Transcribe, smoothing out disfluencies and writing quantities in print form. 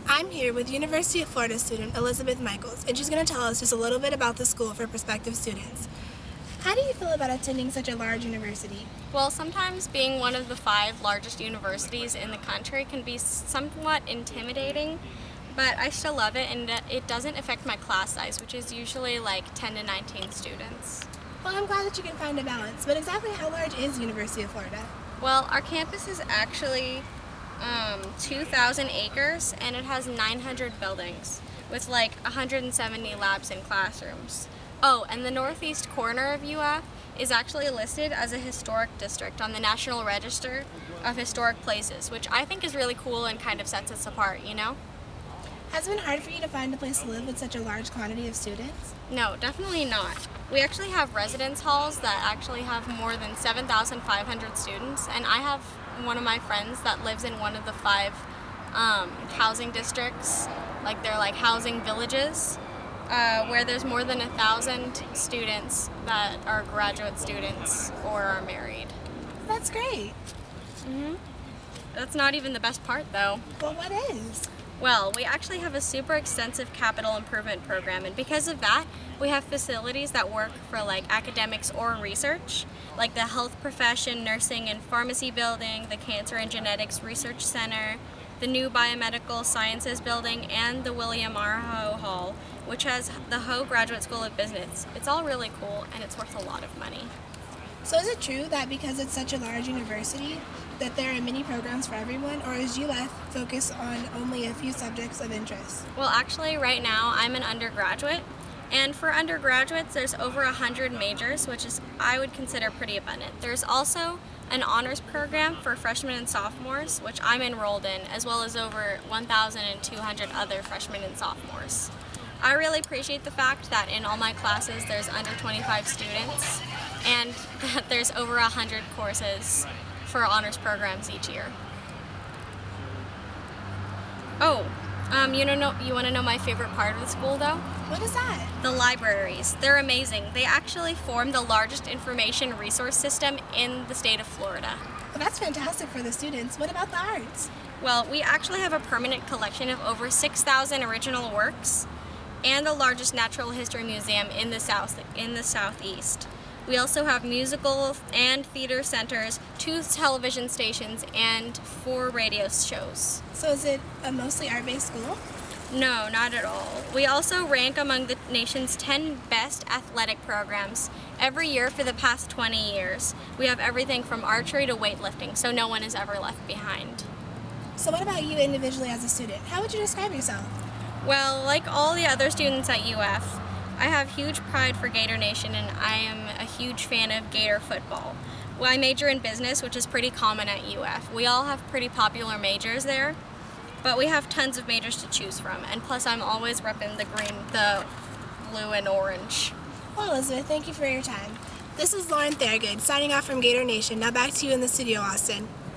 I'm here with University of Florida student Elizabeth Michaels, and she's going to tell us just a little bit about the school for prospective students. How do you feel about attending such a large university? Well, sometimes being one of the 5 largest universities in the country can be somewhat intimidating, but I still love it, and it doesn't affect my class size, which is usually like 10 to 19 students. Well, I'm glad that you can find a balance, but exactly how large is University of Florida? Well, our campus is actually 2,000 acres, and it has 900 buildings with like 170 labs and classrooms. Oh, and the northeast corner of UF is actually listed as a historic district on the National Register of Historic Places, which I think is really cool and kind of sets us apart, you know? Has it been hard for you to find a place to live with such a large quantity of students? No, definitely not. We actually have residence halls that actually have more than 7,500 students, and I have one of my friends that lives in one of the 5 housing districts, like they're like housing villages, where there's more than 1,000 students that are graduate students or are married. That's great. That's not even the best part though. Well, what is? Well, we actually have a super extensive capital improvement program, and because of that, we have facilities that work for like academics or research, like the health profession, nursing and pharmacy building, the Cancer and Genetics Research Center, the new Biomedical Sciences building, and the William R. Ho Hall, which has the Ho Graduate School of Business. It's all really cool, and it's worth a lot of money. So is it true that because it's such a large university, that there are many programs for everyone, or is UF focused on only a few subjects of interest? Well, actually, right now I'm an undergraduate, and for undergraduates there's over 100 majors, which is I would consider pretty abundant. There's also an honors program for freshmen and sophomores, which I'm enrolled in, as well as over 1,200 other freshmen and sophomores. I really appreciate the fact that in all my classes there's under 25 students, and that there's over 100 courses for honors programs each year. Oh, you want to know my favorite part of the school though? What is that? The libraries. They're amazing. They actually form the largest information resource system in the state of Florida. Well, that's fantastic for the students. What about the arts? Well, we actually have a permanent collection of over 6,000 original works and the largest natural history museum in the southeast. We also have musical and theater centers, 2 television stations, and 4 radio shows. So is it a mostly art-based school? No, not at all. We also rank among the nation's 10 best athletic programs every year for the past 20 years. We have everything from archery to weightlifting, so no one is ever left behind. So what about you individually as a student? How would you describe yourself? Well, like all the other students at UF, I have huge pride for Gator Nation, and I am a huge fan of Gator football. Well, I major in business, which is pretty common at UF. We all have pretty popular majors there, but we have tons of majors to choose from, and plus I'm always repping the blue and orange. Well, Elizabeth, thank you for your time. This is Lauren Thurgood signing off from Gator Nation. Now back to you in the studio, Austin.